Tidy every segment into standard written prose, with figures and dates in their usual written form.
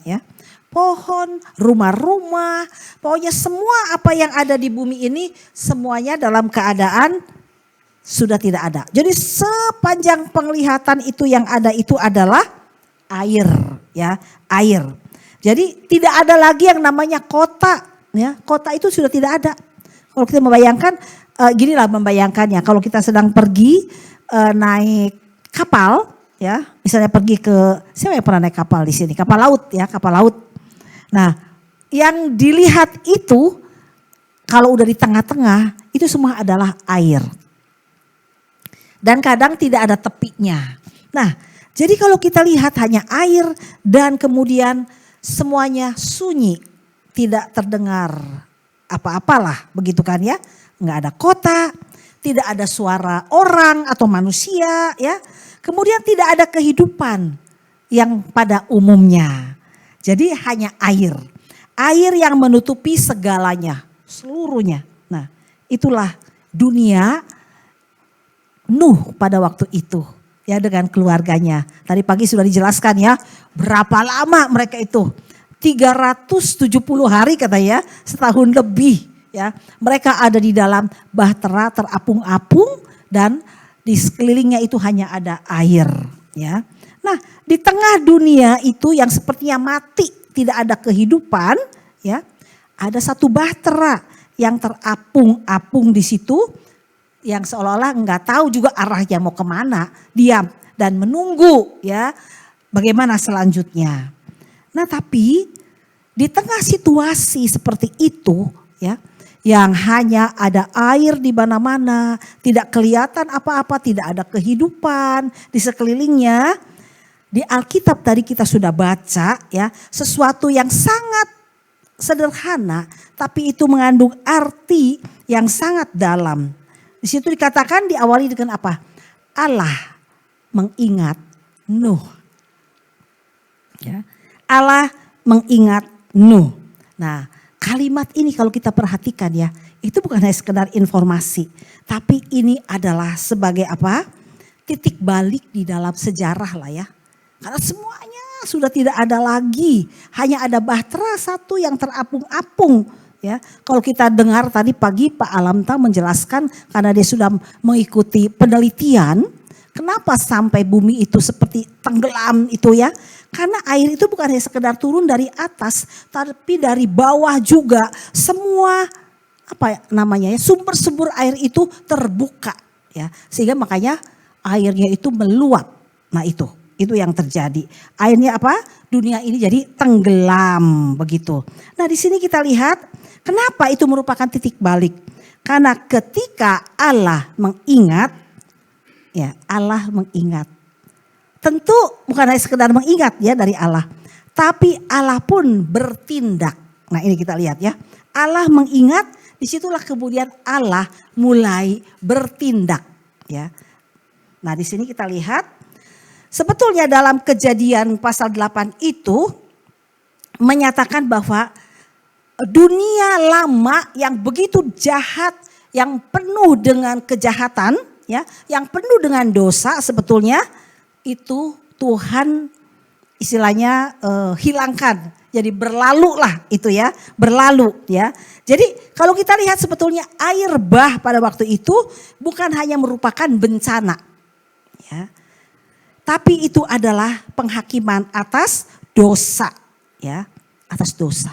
ya. Pohon, rumah-rumah, pokoknya semua apa yang ada di bumi ini semuanya dalam keadaan sudah tidak ada. Jadi sepanjang penglihatan itu yang ada itu adalah air, ya, air. Jadi tidak ada lagi yang namanya kota, ya. Kota itu sudah tidak ada. Kalau kita membayangkan, ginilah membayangkannya. Kalau kita sedang pergi naik kapal, ya, misalnya pergi ke, siapa yang pernah naik kapal di sini? Kapal laut, ya, kapal laut. Nah, yang dilihat itu kalau udah di tengah-tengah itu semua adalah air. Dan kadang tidak ada tepinya. Nah, jadi kalau kita lihat hanya air dan kemudian semuanya sunyi, tidak terdengar apa-apalah, begitu kan ya? Enggak ada kota, tidak ada suara orang atau manusia, ya. Kemudian tidak ada kehidupan yang pada umumnya. Jadi hanya air. Air yang menutupi segalanya, seluruhnya. Nah, itulah dunia Nuh pada waktu itu, ya, dengan keluarganya. Tadi pagi sudah dijelaskan, ya, berapa lama mereka itu. 370 hari katanya, setahun lebih, ya. Mereka ada di dalam bahtera terapung-apung dan di sekelilingnya itu hanya ada air, ya. Nah, di tengah dunia itu yang sepertinya mati, tidak ada kehidupan, ya. Ada satu bahtera yang terapung-apung di situ, yang seolah-olah enggak tahu juga arahnya mau kemana, diam dan menunggu, ya, bagaimana selanjutnya. Nah, tapi di tengah situasi seperti itu, ya, yang hanya ada air di mana-mana, tidak kelihatan apa-apa, tidak ada kehidupan di sekelilingnya. Di Alkitab tadi kita sudah baca, ya, sesuatu yang sangat sederhana tapi itu mengandung arti yang sangat dalam. Di situ dikatakan diawali dengan apa? Allah mengingat Nuh. Ya. Allah mengingat Nuh. Nah, kalimat ini kalau kita perhatikan, ya, itu bukan hanya sekedar informasi, tapi ini adalah sebagai apa? Titik balik di dalam sejarah lah, ya. Karena semuanya sudah tidak ada lagi, hanya ada bahtera satu yang terapung-apung, ya. Kalau kita dengar tadi pagi Pak Alamta menjelaskan karena dia sudah mengikuti penelitian, kenapa sampai bumi itu seperti tenggelam itu, ya. Karena air itu bukan hanya sekedar turun dari atas, tapi dari bawah juga semua apa namanya, ya, sumber-sumber air itu terbuka, ya. Sehingga makanya airnya itu meluap. Nah, itu yang terjadi. Akhirnya apa? Dunia ini jadi tenggelam begitu. Nah, di sini kita lihat kenapa itu merupakan titik balik. Karena ketika Allah mengingat, ya, Allah mengingat. Tentu bukan hanya sekedar mengingat, ya, dari Allah, tapi Allah pun bertindak. Nah, ini kita lihat, ya. Allah mengingat, disitulah kemudian Allah mulai bertindak, ya. Nah, di sini kita lihat sebetulnya dalam Kejadian pasal 8 itu menyatakan bahwa dunia lama yang begitu jahat, yang penuh dengan kejahatan, ya, yang penuh dengan dosa sebetulnya itu Tuhan istilahnya hilangkan. Jadi berlalu lah itu, ya, berlalu, ya. Jadi kalau kita lihat sebetulnya air bah pada waktu itu bukan hanya merupakan bencana, ya. Tapi itu adalah penghakiman atas dosa, ya, atas dosa.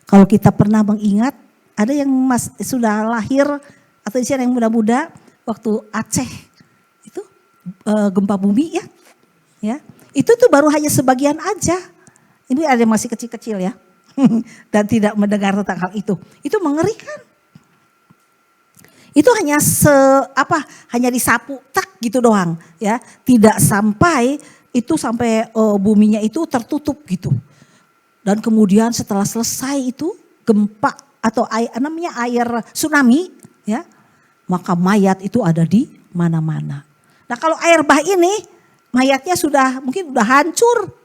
Kalau kita pernah mengingat, ada yang sudah lahir atau yang muda-muda waktu Aceh itu gempa bumi, ya, itu tuh baru hanya sebagian aja. Ini ada yang masih kecil-kecil, ya, dan tidak mendengar tentang hal itu. Itu mengerikan. Itu hanya hanya disapu tak gitu doang, ya. Tidak sampai buminya itu tertutup gitu. Dan kemudian setelah selesai itu gempa atau air tsunami, ya, maka mayat itu ada di mana-mana. Nah, kalau air bah ini mayatnya mungkin sudah hancur.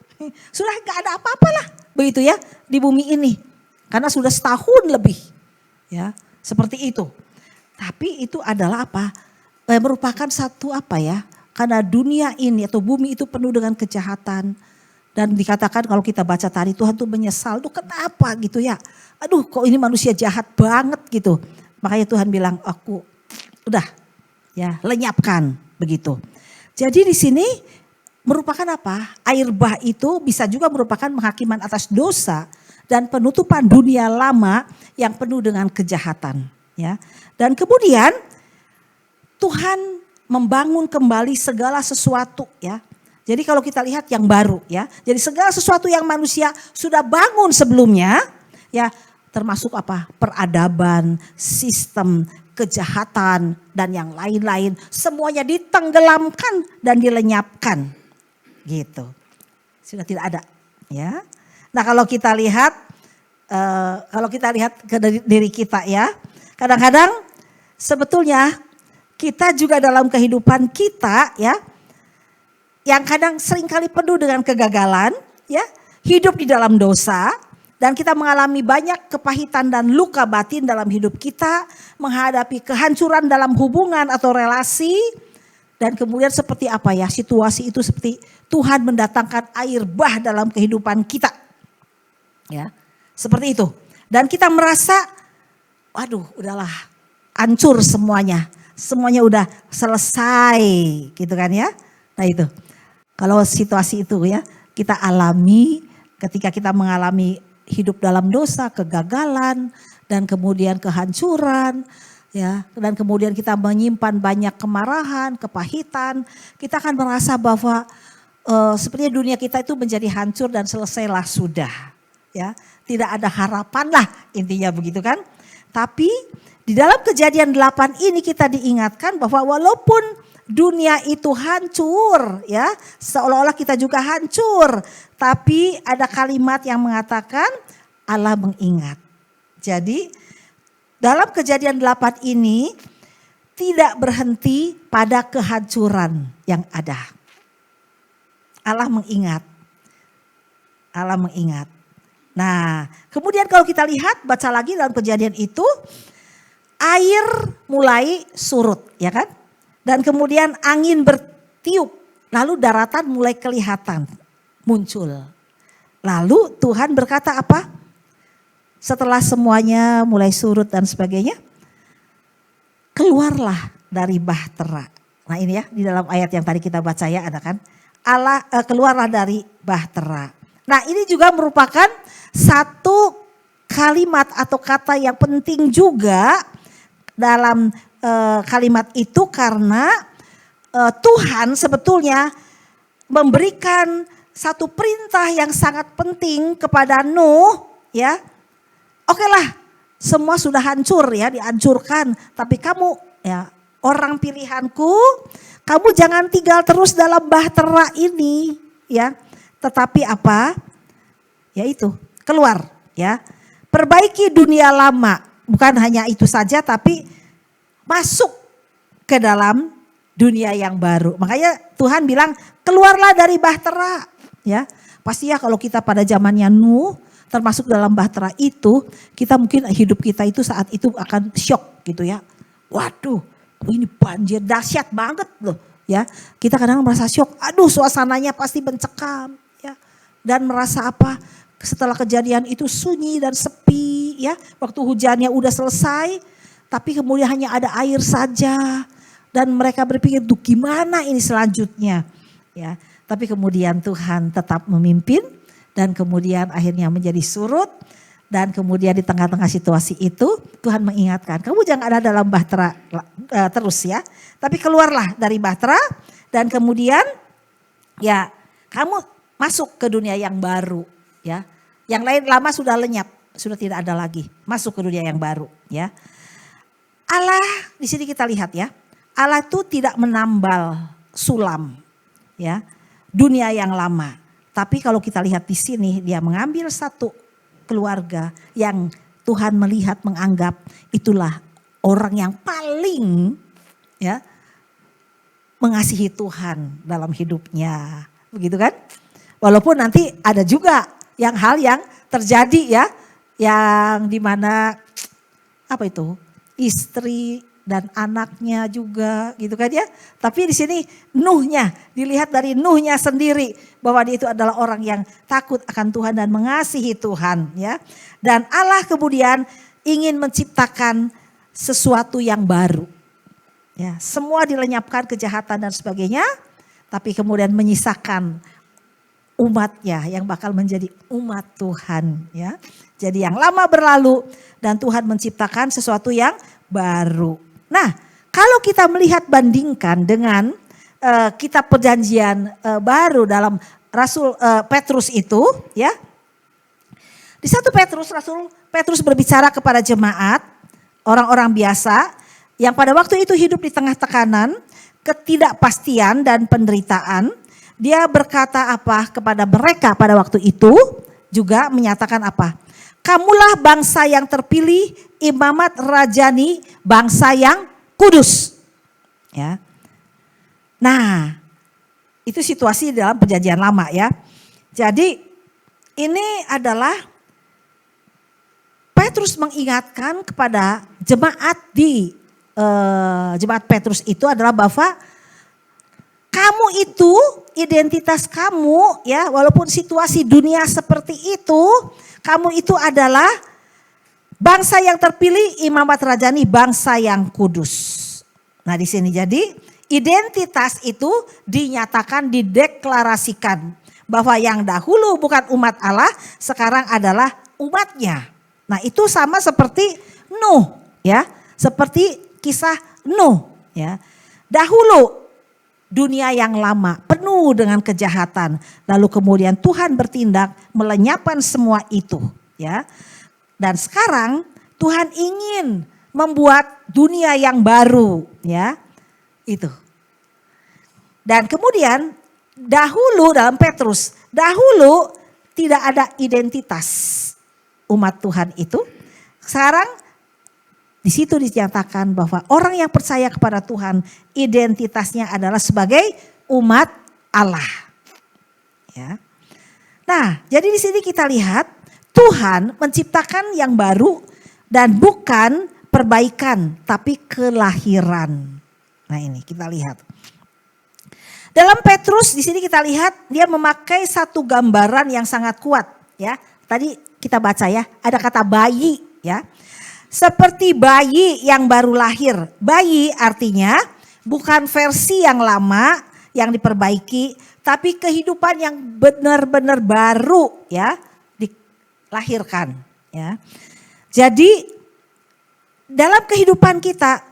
Sudah enggak ada apa-apa lah begitu, ya, di bumi ini. Karena sudah setahun lebih, ya, seperti itu. Tapi itu adalah apa? Merupakan satu karena dunia ini atau bumi itu penuh dengan kejahatan. Dan dikatakan kalau kita baca tadi Tuhan tuh menyesal, tuh kenapa gitu ya. Aduh kok ini manusia jahat banget gitu. Makanya Tuhan bilang aku udah ya lenyapkan begitu. Jadi di sini merupakan apa? Air bah itu bisa juga merupakan penghakiman atas dosa dan penutupan dunia lama yang penuh dengan kejahatan. Ya. Dan kemudian Tuhan membangun kembali segala sesuatu ya. Jadi kalau kita lihat yang baru ya. Jadi segala sesuatu yang manusia sudah bangun sebelumnya ya, termasuk apa? Peradaban, sistem, kejahatan dan yang lain-lain, semuanya ditenggelamkan dan dilenyapkan. Gitu. Sudah tidak ada ya. Nah, kalau kita lihat ke diri kita ya, kadang-kadang sebetulnya kita juga dalam kehidupan kita ya, yang kadang seringkali penuh dengan kegagalan ya, hidup di dalam dosa. Dan kita mengalami banyak kepahitan dan luka batin dalam hidup kita. Menghadapi kehancuran dalam hubungan atau relasi. Dan kemudian seperti apa ya, situasi itu seperti Tuhan mendatangkan air bah dalam kehidupan kita. Ya, seperti itu. Dan kita merasa, waduh udahlah hancur semuanya. Semuanya udah selesai gitu kan ya. Nah itu, kalau situasi itu ya kita alami ketika kita mengalami hidup dalam dosa, kegagalan, dan kemudian kehancuran, ya, dan kemudian kita menyimpan banyak kemarahan, kepahitan, kita akan merasa bahwa sepertinya dunia kita itu menjadi hancur dan selesailah sudah, ya, tidak ada harapan lah intinya begitu kan? Tapi di dalam Kejadian 8 ini kita diingatkan bahwa walaupun dunia itu hancur ya, seolah-olah kita juga hancur. Tapi ada kalimat yang mengatakan Allah mengingat. Jadi dalam Kejadian 8 ini tidak berhenti pada kehancuran yang ada. Allah mengingat. Allah mengingat. Nah, kemudian kalau kita lihat, baca lagi dalam Kejadian itu, air mulai surut, ya kan? Dan kemudian angin bertiup, lalu daratan mulai kelihatan, muncul. Lalu Tuhan berkata apa? Setelah semuanya mulai surut dan sebagainya, keluarlah dari bahtera. Nah ini ya, di dalam ayat yang tadi kita baca ya ada kan? Allah keluarlah dari bahtera. Nah ini juga merupakan satu kalimat atau kata yang penting juga dalam kalimat itu karena Tuhan sebetulnya memberikan satu perintah yang sangat penting kepada Nuh ya. Oke lah, semua sudah hancur ya, dihancurkan, tapi kamu ya orang pilihanku, kamu jangan tinggal terus dalam bahtera ini ya. Tetapi apa? Yaitu keluar ya. Perbaiki dunia lama, bukan hanya itu saja tapi masuk ke dalam dunia yang baru. Makanya Tuhan bilang keluarlah dari bahtera ya. Pasti ya kalau kita pada zamannya Nuh termasuk dalam bahtera itu, kita mungkin hidup kita itu saat itu akan shock gitu ya. Waduh, ini banjir dahsyat banget loh ya. Kita kadang merasa shock, aduh suasananya pasti mencekam ya. Dan merasa apa? Setelah kejadian itu sunyi dan sepi ya. Waktu hujannya udah selesai, tapi kemudian hanya ada air saja. Dan mereka berpikir, duh gimana ini selanjutnya ya. Tapi kemudian Tuhan tetap memimpin dan kemudian akhirnya menjadi surut. Dan kemudian di tengah-tengah situasi itu Tuhan mengingatkan, kamu jangan ada dalam bahtera terus ya. Tapi keluarlah dari bahtera dan kemudian ya kamu masuk ke dunia yang baru ya. Yang lain lama sudah lenyap, sudah tidak ada lagi. Masuk ke dunia yang baru ya. Allah di sini kita lihat ya. Allah itu tidak menambal sulam ya. Dunia yang lama. Tapi kalau kita lihat di sini dia mengambil satu keluarga yang Tuhan melihat menganggap itulah orang yang paling ya mengasihi Tuhan dalam hidupnya. Begitu kan? Walaupun nanti ada juga yang hal yang terjadi ya. Yang dimana apa itu? Istri dan anaknya juga gitu kan ya. Tapi di sini Nuhnya, dilihat dari Nuhnya sendiri bahwa dia itu adalah orang yang takut akan Tuhan dan mengasihi Tuhan ya. Dan Allah kemudian ingin menciptakan sesuatu yang baru. Ya, semua dilenyapkan kejahatan dan sebagainya, tapi kemudian menyisakan umatnya yang bakal menjadi umat Tuhan ya. Jadi yang lama berlalu dan Tuhan menciptakan sesuatu yang baru. Nah, kalau kita melihat bandingkan dengan kitab perjanjian baru dalam Rasul Petrus itu ya. Di 1 Petrus, Rasul Petrus berbicara kepada jemaat, orang-orang biasa yang pada waktu itu hidup di tengah tekanan, ketidakpastian dan penderitaan. Dia berkata apa kepada mereka pada waktu itu, juga menyatakan apa? Kamulah bangsa yang terpilih, imamat rajani, bangsa yang kudus. Ya. Nah, itu situasi dalam perjanjian lama ya. Jadi ini adalah Petrus mengingatkan kepada jemaat di jemaat Petrus itu adalah bahwa kamu itu identitas kamu ya, walaupun situasi dunia seperti itu, kamu itu adalah bangsa yang terpilih, imamat rajani, bangsa yang kudus. Nah di sini jadi identitas itu dinyatakan, dideklarasikan bahwa yang dahulu bukan umat Allah, sekarang adalah umatnya. Nah itu sama seperti Nuh ya, seperti kisah Nuh ya. Dahulu dunia yang lama penuh dengan kejahatan, lalu kemudian Tuhan bertindak melenyapkan semua itu ya. Dan sekarang Tuhan ingin membuat dunia yang baru ya. Itu. Dan kemudian dahulu dalam Petrus, dahulu tidak ada identitas umat Tuhan itu. Sekarang di situ dinyatakan bahwa orang yang percaya kepada Tuhan identitasnya adalah sebagai umat Allah. Ya. Nah, jadi di sini kita lihat Tuhan menciptakan yang baru dan bukan perbaikan tapi kelahiran. Nah, ini kita lihat. Dalam Petrus di sini kita lihat dia memakai satu gambaran yang sangat kuat ya. Tadi kita baca ya, ada kata bayi ya. Seperti bayi yang baru lahir. Bayi artinya bukan versi yang lama yang diperbaiki, tapi kehidupan yang benar-benar baru ya, dilahirkan ya. Jadi dalam kehidupan kita,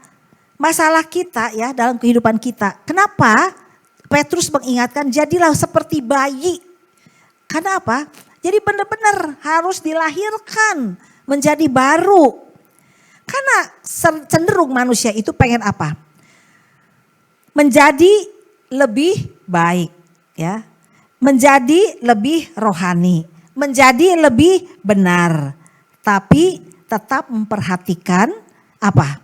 masalah kita ya, dalam kehidupan kita, kenapa Petrus mengingatkan jadilah seperti bayi? Karena apa? Jadi benar-benar harus dilahirkan menjadi baru. Karena cenderung manusia itu pengen apa? Menjadi lebih baik ya. Menjadi lebih rohani, menjadi lebih benar. Tapi tetap memperhatikan apa?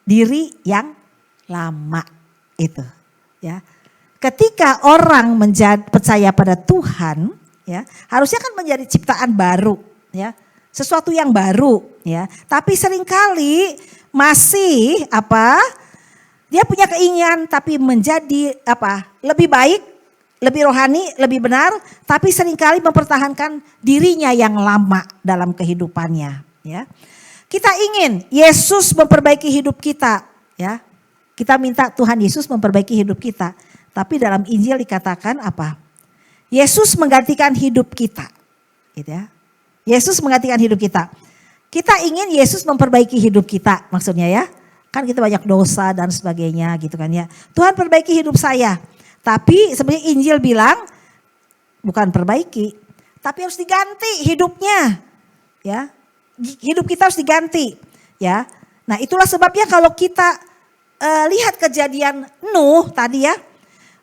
Diri yang lama itu ya. Ketika orang percaya pada Tuhan ya, harusnya kan menjadi ciptaan baru ya. Sesuatu yang baru ya. Tapi seringkali masih apa? Dia punya keinginan tapi menjadi apa? Lebih baik, lebih rohani, lebih benar, tapi seringkali mempertahankan dirinya yang lama dalam kehidupannya ya. Kita ingin Yesus memperbaiki hidup kita ya. Kita minta Tuhan Yesus memperbaiki hidup kita. Tapi dalam Injil dikatakan apa? Yesus menggantikan hidup kita. Gitu ya. Yesus menggantikan hidup kita. Kita ingin Yesus memperbaiki hidup kita maksudnya ya. Kan kita banyak dosa dan sebagainya gitu kan ya. Tuhan perbaiki hidup saya. Tapi sebenarnya Injil bilang bukan perbaiki. Tapi harus diganti hidupnya. Ya. Hidup kita harus diganti. Ya. Nah itulah sebabnya kalau kita lihat kejadian Nuh tadi ya.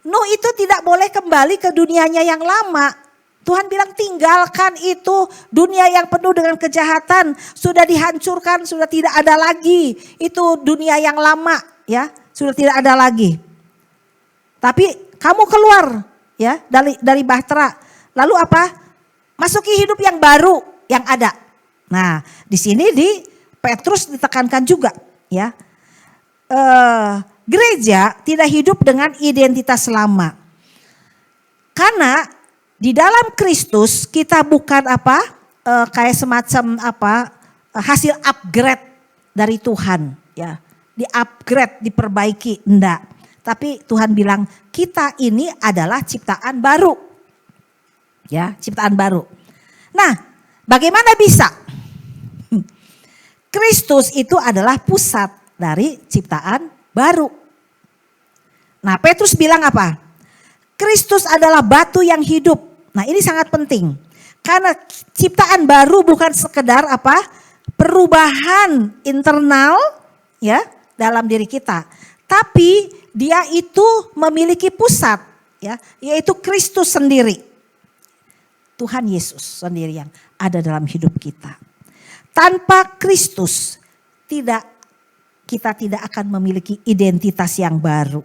Nuh itu tidak boleh kembali ke dunianya yang lama. Tuhan bilang tinggalkan itu, dunia yang penuh dengan kejahatan sudah dihancurkan, sudah tidak ada lagi. Itu dunia yang lama ya, sudah tidak ada lagi. Tapi kamu keluar ya dari bahtera. Lalu apa? Masuki hidup yang baru yang ada. Nah, di sini di Petrus ditekankan juga ya. gereja tidak hidup dengan identitas lama. Karena di dalam Kristus kita bukan kayak semacam hasil upgrade dari Tuhan, ya. Di-upgrade, diperbaiki, enggak. Tapi Tuhan bilang kita ini adalah ciptaan baru. Ya, ciptaan baru. Nah, bagaimana bisa? Kristus itu adalah pusat dari ciptaan baru. Nah, Petrus bilang apa? Kristus adalah batu yang hidup. Nah, ini sangat penting. Karena ciptaan baru bukan sekedar perubahan internal, ya, dalam diri kita. Tapi dia itu memiliki pusat, ya, yaitu Kristus sendiri. Tuhan Yesus sendiri yang ada dalam hidup kita. Tanpa Kristus kita tidak akan memiliki identitas yang baru.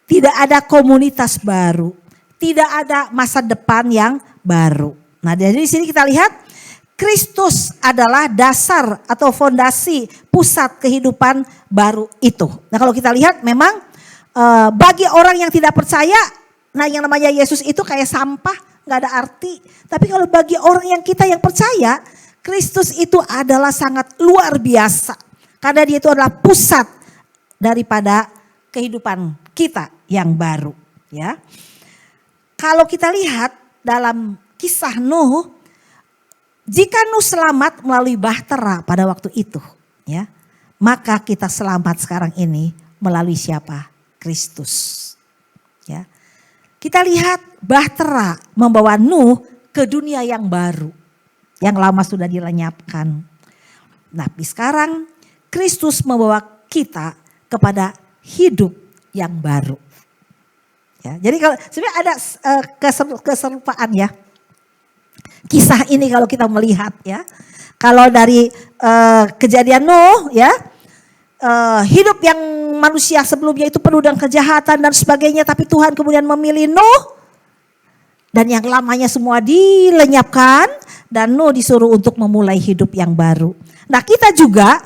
Tidak ada komunitas baru, tidak ada masa depan yang baru. Nah, dari sini kita lihat Kristus adalah dasar atau fondasi pusat kehidupan baru itu. Nah, kalau kita lihat memang bagi orang yang tidak percaya, nah yang namanya Yesus itu kayak sampah, nggak ada arti. Tapi kalau bagi orang yang percaya, Kristus itu adalah sangat luar biasa. Karena dia itu adalah pusat daripada kehidupan kita yang baru. Ya, kalau kita lihat dalam kisah Nuh, jika Nuh selamat melalui bahtera pada waktu itu, ya, maka kita selamat sekarang ini melalui siapa? Kristus. Ya. Kita lihat bahtera membawa Nuh ke dunia yang baru, yang lama sudah dilenyapkan. Tapi sekarang Kristus membawa kita kepada hidup yang baru. Ya, jadi kalau sebenarnya ada keserupaan ya. Kisah ini kalau kita melihat ya, kalau dari kejadian Nuh ya, hidup yang manusia sebelumnya itu penuh dengan kejahatan dan sebagainya, tapi Tuhan kemudian memilih Nuh dan yang lamanya semua dilenyapkan dan Nuh disuruh untuk memulai hidup yang baru. Nah, kita juga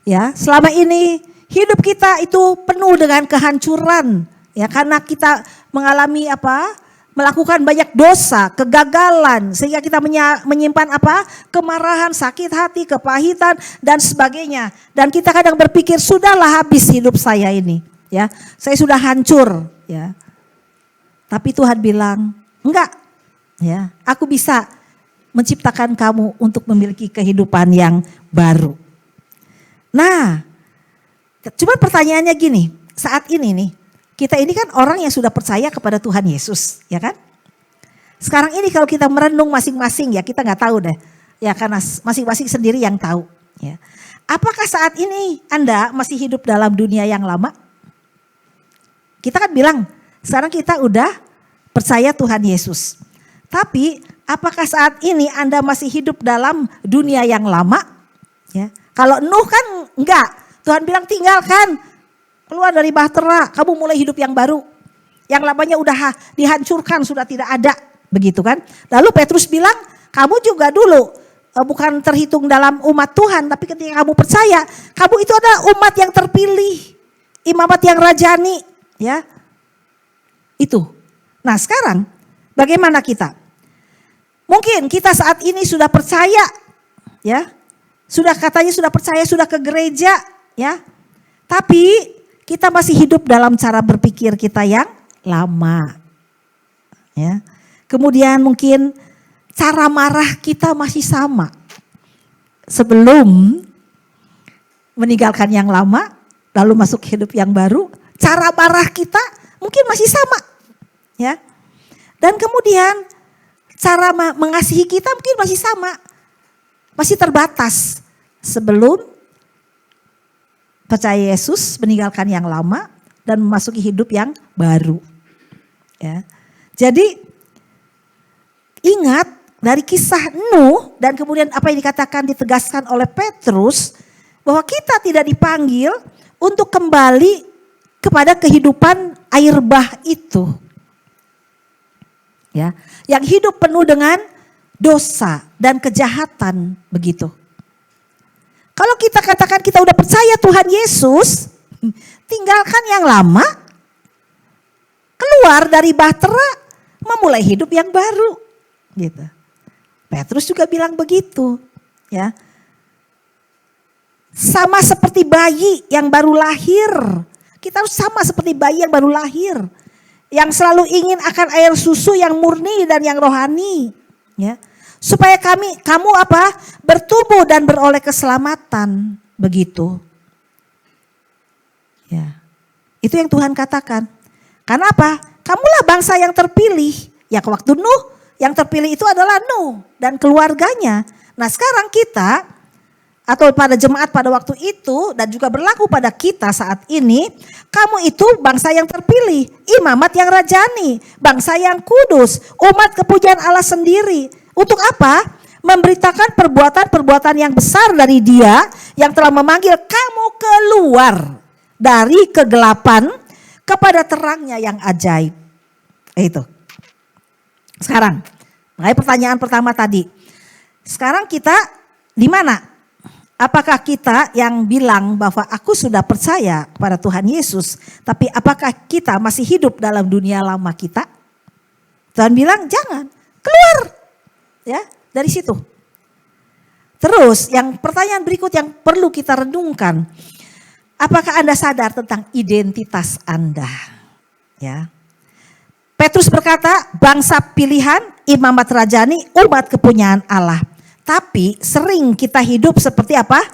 ya selama ini hidup kita itu penuh dengan kehancuran ya, karena kita mengalami melakukan banyak dosa, kegagalan, sehingga kita menyimpan kemarahan, sakit hati, kepahitan dan sebagainya. Dan kita kadang berpikir sudahlah habis hidup saya ini, ya, saya sudah hancur, ya. Tapi Tuhan bilang enggak, ya, aku bisa menciptakan kamu untuk memiliki kehidupan yang baru. Nah, cuma pertanyaannya gini, saat ini nih. Kita ini kan orang yang sudah percaya kepada Tuhan Yesus, ya kan? Sekarang ini kalau kita merenung masing-masing ya, kita nggak tahu deh. Ya karena masing-masing sendiri yang tahu. Ya. Apakah saat ini Anda masih hidup dalam dunia yang lama? Kita kan bilang, sekarang kita udah percaya Tuhan Yesus. Tapi apakah saat ini Anda masih hidup dalam dunia yang lama? Ya. Kalau Nuh kan enggak, Tuhan bilang tinggalkan. Keluar dari bahtera, kamu mulai hidup yang baru. Yang lamanya udah dihancurkan, sudah tidak ada. Begitu kan. Lalu Petrus bilang, kamu juga dulu bukan terhitung dalam umat Tuhan. Tapi ketika kamu percaya, kamu itu adalah umat yang terpilih. Imamat yang rajani. Ya, itu. Nah sekarang bagaimana kita? Mungkin kita saat ini sudah percaya. Ya, sudah katanya sudah percaya, sudah ke gereja. Ya, tapi kita masih hidup dalam cara berpikir kita yang lama. Ya. Kemudian mungkin cara marah kita masih sama. Sebelum meninggalkan yang lama, lalu masuk hidup yang baru, cara marah kita mungkin masih sama. Ya. Dan kemudian cara mengasihi kita mungkin masih sama. Masih terbatas. Sebelum percaya Yesus, meninggalkan yang lama dan memasuki hidup yang baru. Ya. Jadi ingat dari kisah Nuh dan kemudian apa yang dikatakan ditegaskan oleh Petrus bahwa kita tidak dipanggil untuk kembali kepada kehidupan air bah itu. Ya, yang hidup penuh dengan dosa dan kejahatan begitu. Kalau kita katakan kita udah percaya Tuhan Yesus, tinggalkan yang lama, keluar dari bahtera, memulai hidup yang baru. Gitu. Petrus juga bilang begitu, ya. Sama seperti bayi yang baru lahir. Kita harus sama seperti bayi yang baru lahir, yang selalu ingin akan air susu yang murni dan yang rohani, ya. Supaya kamu apa? Bertumbuh dan beroleh keselamatan, begitu. Ya. Itu yang Tuhan katakan. Karena apa? Kamulah bangsa yang terpilih. Ya waktu Nuh, yang terpilih itu adalah Nuh dan keluarganya. Nah sekarang kita, atau pada jemaat pada waktu itu dan juga berlaku pada kita saat ini, kamu itu bangsa yang terpilih, imamat yang rajani, bangsa yang kudus, umat kepunyaan Allah sendiri. Untuk apa? Memberitakan perbuatan-perbuatan yang besar dari Dia yang telah memanggil kamu keluar dari kegelapan kepada terangnya yang ajaib. Itu. Sekarang, mulai pertanyaan pertama tadi. Sekarang kita di mana? Apakah kita yang bilang bahwa aku sudah percaya kepada Tuhan Yesus, tapi apakah kita masih hidup dalam dunia lama kita? Tuhan bilang jangan, keluar. Ya, dari situ. Terus yang pertanyaan berikut yang perlu kita renungkan. Apakah Anda sadar tentang identitas Anda? Ya. Petrus berkata, bangsa pilihan, imamat rajani, umat kepunyaan Allah. Tapi sering kita hidup seperti apa?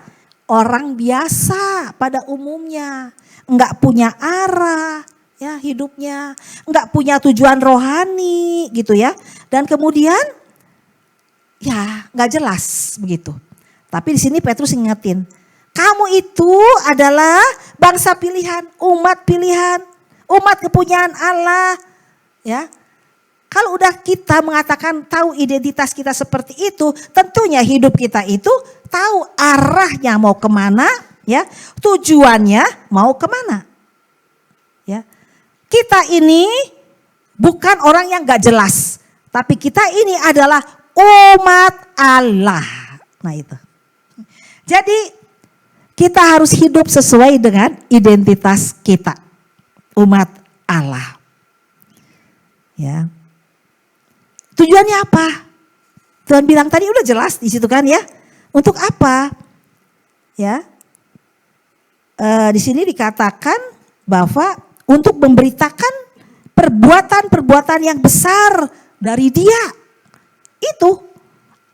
Orang biasa pada umumnya. Enggak punya arah ya hidupnya. Enggak punya tujuan rohani gitu ya. Dan kemudian ya enggak jelas begitu. Tapi di sini Petrus ingetin. Kamu itu adalah bangsa pilihan, umat kepunyaan Allah. Ya, kalau udah kita mengatakan tahu identitas kita seperti itu, tentunya hidup kita itu tahu arahnya mau kemana, ya, tujuannya mau kemana. Ya, kita ini bukan orang yang gak jelas, tapi kita ini adalah umat Allah. Nah itu. Jadi kita harus hidup sesuai dengan identitas kita, umat Allah. Ya. Tujuannya apa? Tuhan bilang tadi udah jelas di situ kan ya. Untuk apa? Ya. Di sini dikatakan bahwa untuk memberitakan perbuatan-perbuatan yang besar dari Dia. Itu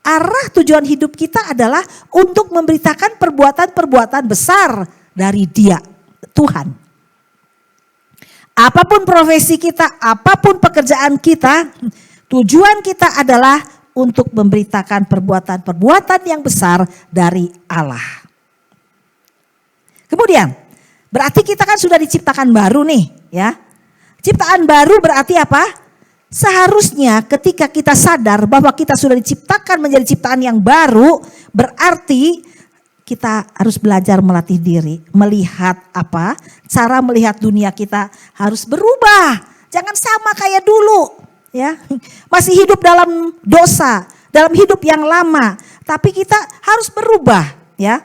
arah tujuan hidup kita adalah untuk memberitakan perbuatan-perbuatan besar dari Dia, Tuhan. Apapun profesi kita, apapun pekerjaan kita, tujuan kita adalah untuk memberitakan perbuatan-perbuatan yang besar dari Allah. Kemudian, berarti kita kan sudah diciptakan baru nih, ya. Ciptaan baru berarti apa? Seharusnya ketika kita sadar bahwa kita sudah diciptakan menjadi ciptaan yang baru, berarti kita harus belajar melatih diri, melihat apa? Cara melihat dunia kita harus berubah. Jangan sama kayak dulu, ya. Masih hidup dalam dosa, dalam hidup yang lama, tapi kita harus berubah, ya.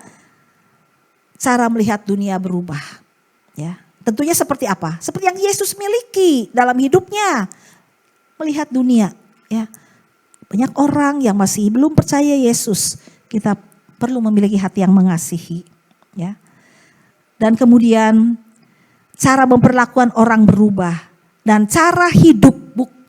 Cara melihat dunia berubah, ya. Tentunya seperti apa? Seperti yang Yesus miliki dalam hidupnya. Melihat dunia, ya. Banyak orang yang masih belum percaya Yesus. Kita perlu memiliki hati yang mengasihi, ya. Dan kemudian cara memperlakukan orang berubah dan cara hidup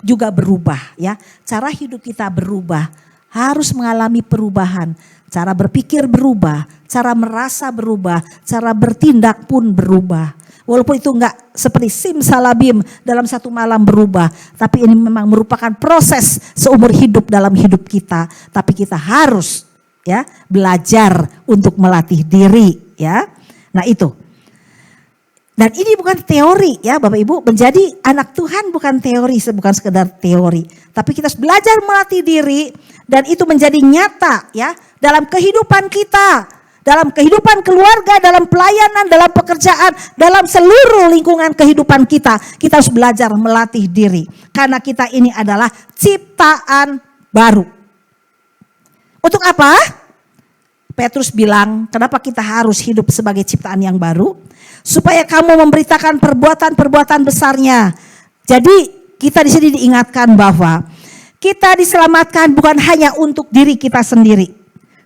juga berubah, ya. Cara hidup kita berubah, harus mengalami perubahan. Cara berpikir berubah, cara merasa berubah, cara bertindak pun berubah. Walaupun itu enggak seperti simsalabim dalam satu malam berubah, tapi ini memang merupakan proses seumur hidup dalam hidup kita. Tapi kita harus ya belajar untuk melatih diri, ya. Nah itu. Dan ini bukan teori ya Bapak Ibu, menjadi anak Tuhan bukan teori, bukan sekedar teori. Tapi kita harus belajar melatih diri dan itu menjadi nyata ya dalam kehidupan kita, dalam kehidupan keluarga, dalam pelayanan, dalam pekerjaan, dalam seluruh lingkungan kehidupan kita. Kita harus belajar melatih diri karena kita ini adalah ciptaan baru. Untuk apa? Petrus bilang, kenapa kita harus hidup sebagai ciptaan yang baru? Supaya kamu memberitakan perbuatan-perbuatan besarnya. Jadi kita di sini diingatkan bahwa kita diselamatkan bukan hanya untuk diri kita sendiri,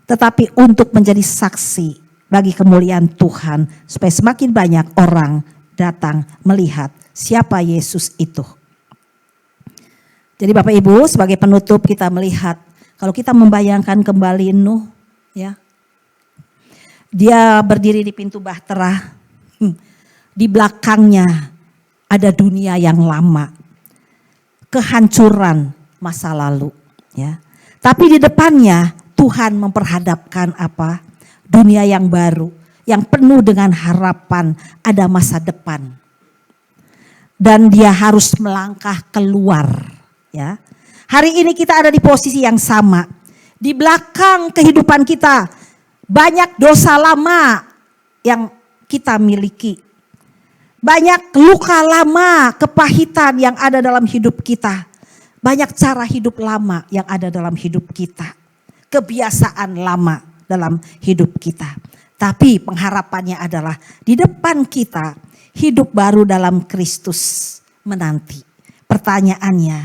tetapi untuk menjadi saksi bagi kemuliaan Tuhan, supaya semakin banyak orang datang melihat siapa Yesus itu. Jadi Bapak Ibu, sebagai penutup kita melihat, kalau kita membayangkan kembali Nuh, ya, dia berdiri di pintu bahtera, di belakangnya ada dunia yang lama, kehancuran masa lalu, ya. Tapi di depannya Tuhan memperhadapkan apa? Dunia yang baru, yang penuh dengan harapan, ada masa depan. Dan dia harus melangkah keluar, ya. Hari ini kita ada di posisi yang sama. Di belakang kehidupan kita banyak dosa lama yang kita miliki. Banyak luka lama, kepahitan yang ada dalam hidup kita. Banyak cara hidup lama yang ada dalam hidup kita. Kebiasaan lama dalam hidup kita. Tapi pengharapannya adalah di depan kita hidup baru dalam Kristus menanti. Pertanyaannya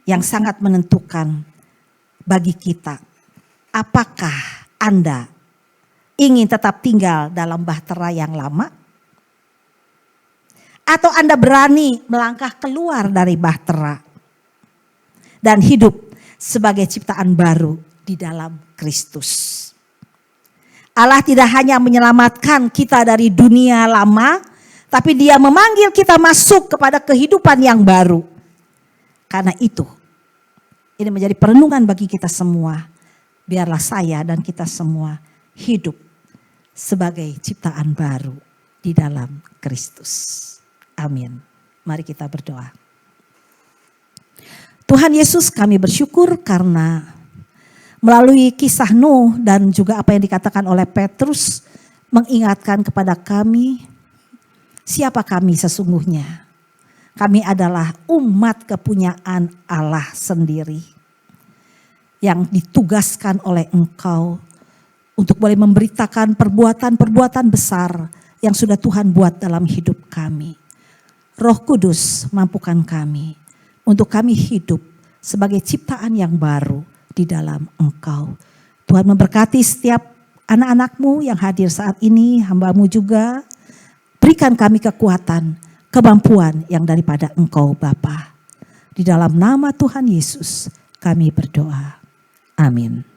yang sangat menentukan bagi kita. Apakah Anda ingin tetap tinggal dalam bahtera yang lama? Atau Anda berani melangkah keluar dari bahtera dan hidup sebagai ciptaan baru di dalam Kristus. Allah tidak hanya menyelamatkan kita dari dunia lama, tapi Dia memanggil kita masuk kepada kehidupan yang baru. Karena itu, ini menjadi perenungan bagi kita semua. Biarlah saya dan kita semua hidup sebagai ciptaan baru di dalam Kristus. Amin. Mari kita berdoa. Tuhan Yesus, kami bersyukur karena melalui kisah Nuh dan juga apa yang dikatakan oleh Petrus mengingatkan kepada kami siapa kami sesungguhnya. Kami adalah umat kepunyaan Allah sendiri yang ditugaskan oleh Engkau untuk boleh memberitakan perbuatan-perbuatan besar yang sudah Tuhan buat dalam hidup kami. Roh Kudus mampukan kami untuk kami hidup sebagai ciptaan yang baru di dalam Engkau. Tuhan memberkati setiap anak-anak-Mu yang hadir saat ini, hamba-Mu juga. Berikan kami kekuatan, kemampuan yang daripada Engkau Bapa. Di dalam nama Tuhan Yesus kami berdoa. Amin.